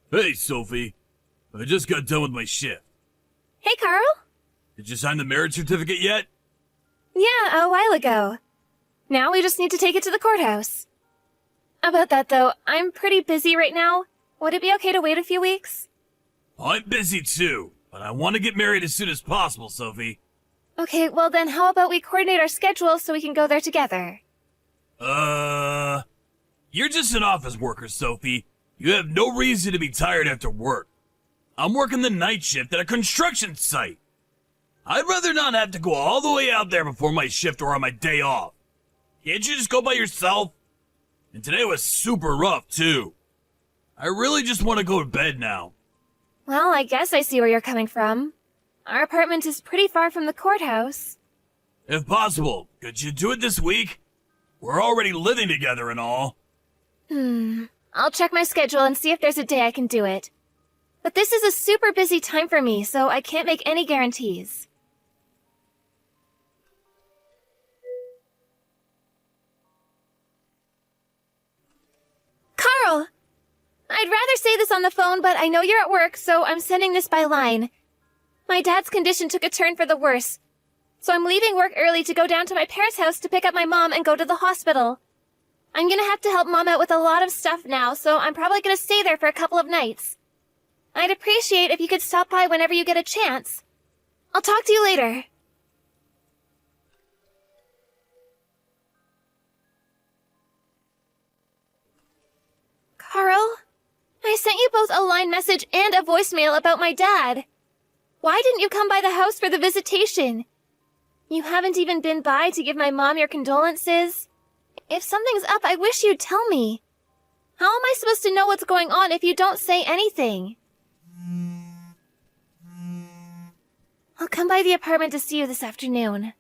Hey, Sophie. I just got done with my shift. Hey, Carl. Did you sign the marriage certificate yet? Yeah, a while ago. Now we just need to take it to the courthouse. About that, though, I'm pretty busy right now. Would it be okay to wait a few weeks? I'm busy too, but I want to get married as soon as possible, Sophie. Okay, well then how about we coordinate our schedules so we can go there together? You're just an office worker, Sophie. You have no reason to be tired after work. I'm working the night shift at a construction site. I'd rather not have to go all the way out there before my shift or on my day off. Can't you just go by yourself? And today was super rough, too. I really just want to go to bed now. Well, I guess I see where you're coming from. Our apartment is pretty far from the courthouse. If possible, could you do it this week? We're already living together and all. I'll check my schedule and see if there's a day I can do it. But this is a super busy time for me, so I can't make any guarantees. Carl! I'd rather say this on the phone, but I know you're at work, so I'm sending this by line. My dad's condition took a turn for the worse, so I'm leaving work early to go down to my parents' house to pick up my mom and go to the hospital. I'm gonna have to help Mom out with a lot of stuff now, so I'm probably gonna stay there for a couple of nights. I'd appreciate if you could stop by whenever you get a chance. I'll talk to you later. Carl, I sent you both a line message and a voicemail about my dad. Why didn't you come by the house for the visitation? You haven't even been by to give my mom your condolences. If something's up, I wish you'd tell me. How am I supposed to know what's going on if you don't say anything? I'll come by the apartment to see you this afternoon.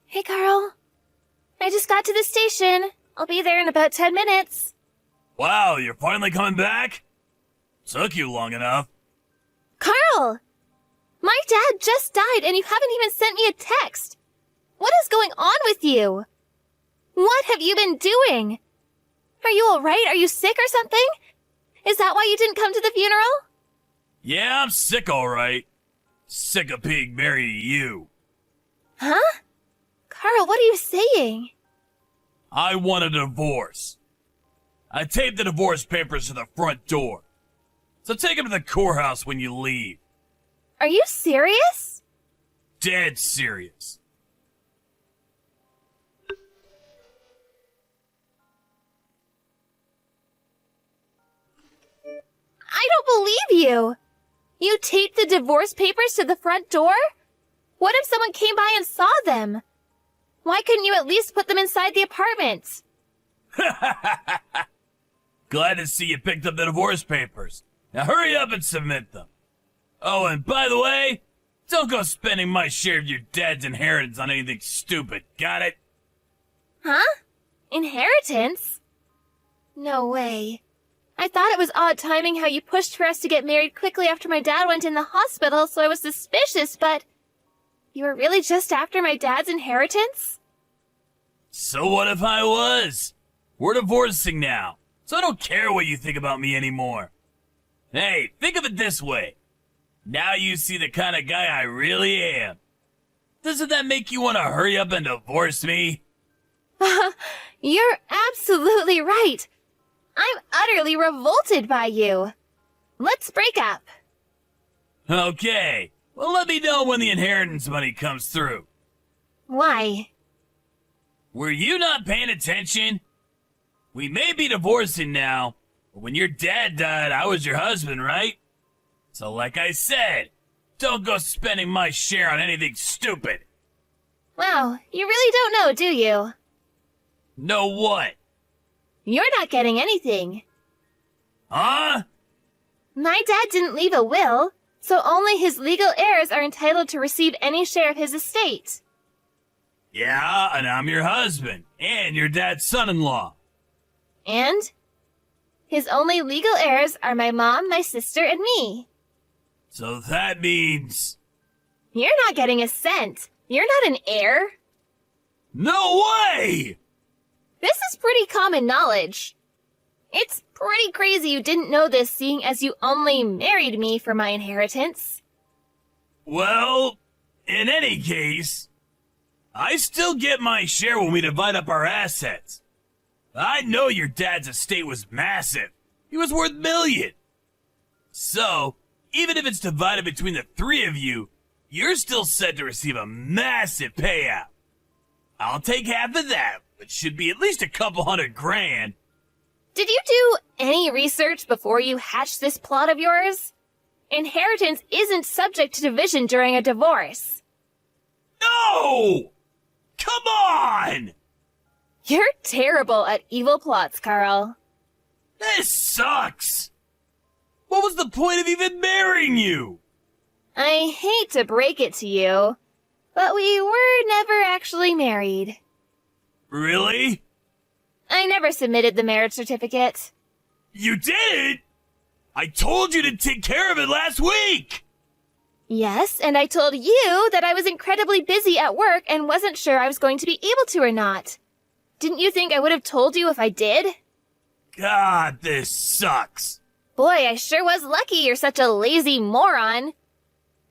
Hey, Carl. I just got to the station. I'll be there in about 10 minutes. Wow, you're finally coming back? Took you long enough. Carl! My dad just died and you haven't even sent me a text. What is going on with you? What have you been doing? Are you alright? Are you sick or something? Is that why you didn't come to the funeral? Yeah, I'm sick alright. Sick of being married to you. Huh? Carl, what are you saying? I want a divorce. I taped the divorce papers to the front door. So take them to the courthouse when you leave. Are you serious? Dead serious. I don't believe you. You taped the divorce papers to the front door? What if someone came by and saw them? Why couldn't you at least put them inside the apartment? Glad to see you picked up the divorce papers. Now hurry up and submit them. Oh, and by the way, don't go spending my share of your dad's inheritance on anything stupid, got it? Huh? Inheritance? No way. I thought it was odd timing how you pushed for us to get married quickly after my dad went in the hospital, so I was suspicious, but you were really just after my dad's inheritance? So what if I was? We're divorcing now, so I don't care what you think about me anymore. Hey, think of it this way. Now you see the kind of guy I really am. Doesn't that make you want to hurry up and divorce me? You're absolutely right. I'm utterly revolted by you. Let's break up. Okay, well let me know when the inheritance money comes through. Why? Were you not paying attention? We may be divorcing now, but when your dad died, I was your husband, right? So like I said, don't go spending my share on anything stupid. Wow, you really don't know, do you? Know what? You're not getting anything. Huh? My dad didn't leave a will, so only his legal heirs are entitled to receive any share of his estate. Yeah, and I'm your husband, and your dad's son-in-law. And? His only legal heirs are my mom, my sister, and me. So that means... You're not getting a cent. You're not an heir. No way! This is pretty common knowledge. It's pretty crazy you didn't know this, seeing as you only married me for my inheritance. Well, in any case, I still get my share when we divide up our assets. I know your dad's estate was massive. He was worth millions. So, even if it's divided between the three of you, you're still set to receive a massive payout. I'll take half of that, which should be at least a couple $100,000. Did you do any research before you hatched this plot of yours? Inheritance isn't subject to division during a divorce. No! Come on! You're terrible at evil plots, Carl. This sucks! What was the point of even marrying you? I hate to break it to you, but we were never actually married. Really? I never submitted the marriage certificate. You didn't? I told you to take care of it last week! Yes, and I told you that I was incredibly busy at work and wasn't sure I was going to be able to or not. Didn't you think I would have told you if I did? God, this sucks. Boy, I sure was lucky you're such a lazy moron.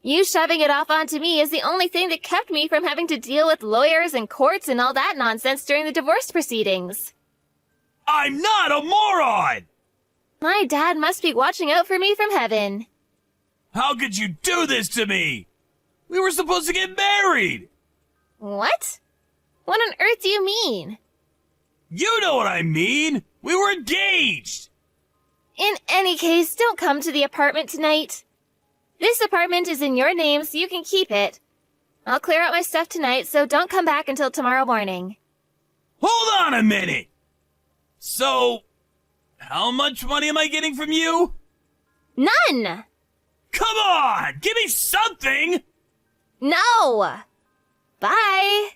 You shoving it off onto me is the only thing that kept me from having to deal with lawyers and courts and all that nonsense during the divorce proceedings. I'm not a moron! My dad must be watching out for me from heaven. How could you do this to me? We were supposed to get married! What? What on earth do you mean? You know what I mean! We were engaged! In any case, don't come to the apartment tonight. This apartment is in your name, so you can keep it. I'll clear out my stuff tonight, so don't come back until tomorrow morning. Hold on a minute! So, how much money am I getting from you? None! Come on! Give me something! No! Bye!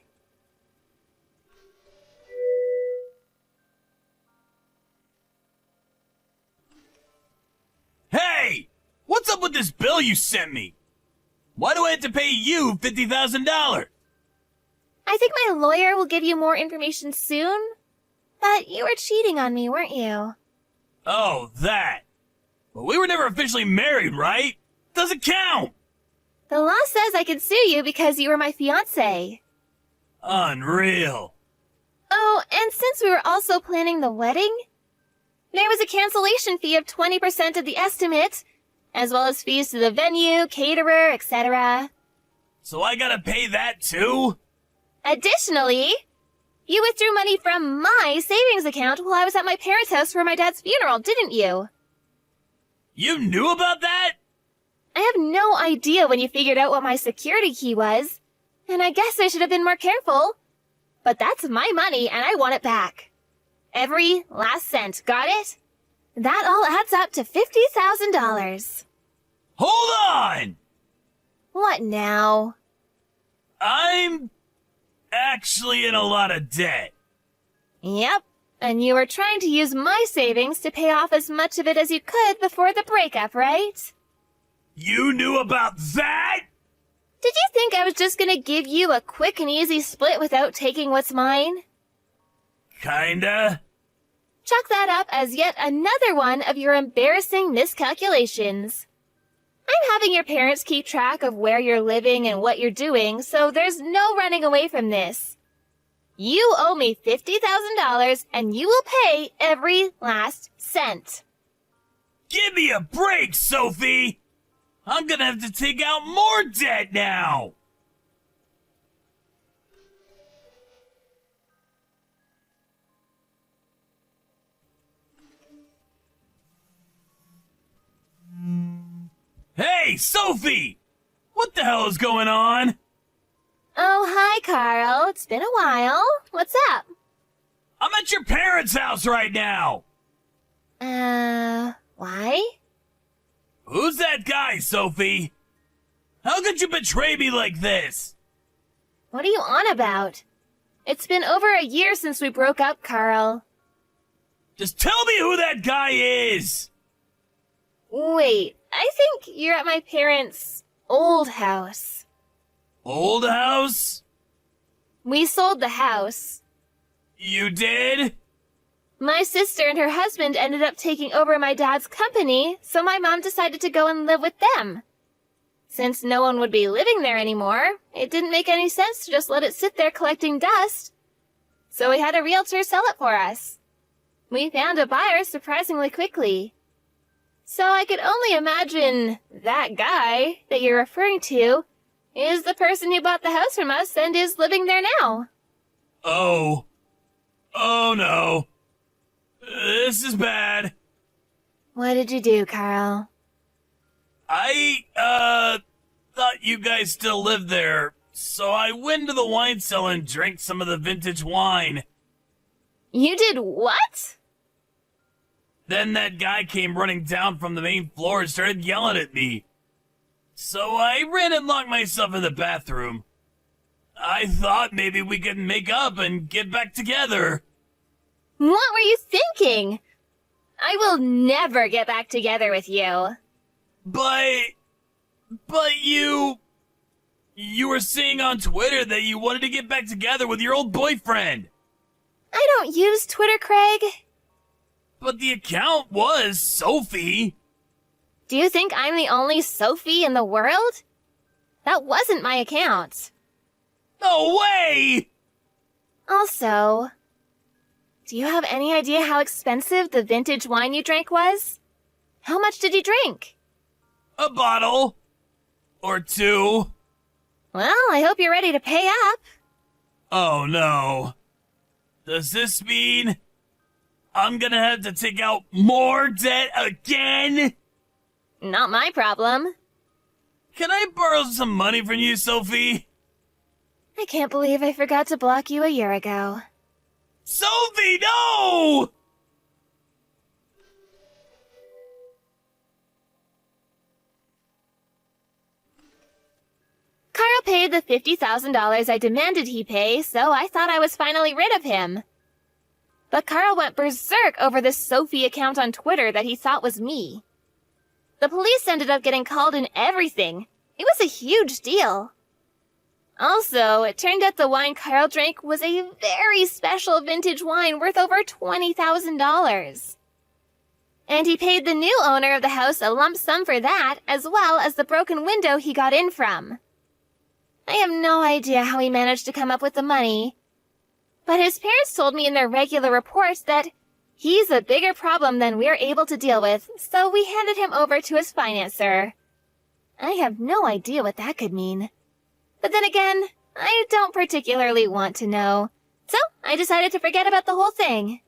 Hey! What's up with this bill you sent me? Why do I have to pay you $50,000? I think my lawyer will give you more information soon. But you were cheating on me, weren't you? Oh, that. But we were never officially married, right? Doesn't count! The law says I can sue you because you were my fiancé. Unreal. Oh, and since we were also planning the wedding, there was a cancellation fee of 20% of the estimate, as well as fees to the venue, caterer, etc. So I gotta pay that too? Additionally, you withdrew money from my savings account while I was at my parents' house for my dad's funeral, didn't you? You knew about that? I have no idea when you figured out what my security key was, and I guess I should have been more careful. But that's my money, and I want it back. Every last cent, got it? That all adds up to $50,000. Hold on! What now? I'm actually in a lot of debt. Yep, and you were trying to use my savings to pay off as much of it as you could before the breakup, right? You knew about that? Did you think I was just gonna give you a quick and easy split without taking what's mine? Kinda. Chalk that up as yet another one of your embarrassing miscalculations. I'm having your parents keep track of where you're living and what you're doing, so there's no running away from this. You owe me $50,000, and you will pay every last cent. Give me a break, Sophie! I'm gonna have to take out more debt now! Hey, Sophie! What the hell is going on? Oh, hi, Carl. It's been a while. What's up? I'm at your parents' house right now! Why? Who's that guy, Sophie? How could you betray me like this? What are you on about? It's been over a year since we broke up, Carl. Just tell me who that guy is! Wait, I think you're at my parents' old house. Old house? We sold the house. You did? My sister and her husband ended up taking over my dad's company, so my mom decided to go and live with them. Since no one would be living there anymore, it didn't make any sense to just let it sit there collecting dust. So we had a realtor sell it for us. We found a buyer surprisingly quickly. So I could only imagine that guy that you're referring to is the person who bought the house from us and is living there now. Oh. Oh no. This is bad. What did you do, Carl? I, thought you guys still lived there, so I went to the wine cellar and drank some of the vintage wine. You did what? Then that guy came running down from the main floor and started yelling at me. So I ran and locked myself in the bathroom. I thought maybe we could make up and get back together. What were you thinking? I will never get back together with you. But you were saying on Twitter that you wanted to get back together with your old boyfriend. I don't use Twitter, Craig. But the account was Sophie. Do you think I'm the only Sophie in the world? That wasn't my account. No way! Also, do you have any idea how expensive the vintage wine you drank was? How much did you drink? A bottle. Or two. Well, I hope you're ready to pay up. Oh no. Does this mean I'm gonna have to take out more debt again? Not my problem. Can I borrow some money from you, Sophie? I can't believe I forgot to block you a year ago. Sophie, no! Carl paid the $50,000 I demanded he pay, so I thought I was finally rid of him. But Carl went berserk over this Sophie account on Twitter that he thought was me. The police ended up getting called and everything. It was a huge deal. Also, it turned out the wine Carl drank was a very special vintage wine worth over $20,000. And he paid the new owner of the house a lump sum for that, as well as the broken window he got in from. I have no idea how he managed to come up with the money. But his parents told me in their regular reports that he's a bigger problem than we're able to deal with, so we handed him over to his financer. I have no idea what that could mean. But then again, I don't particularly want to know. So I decided to forget about the whole thing.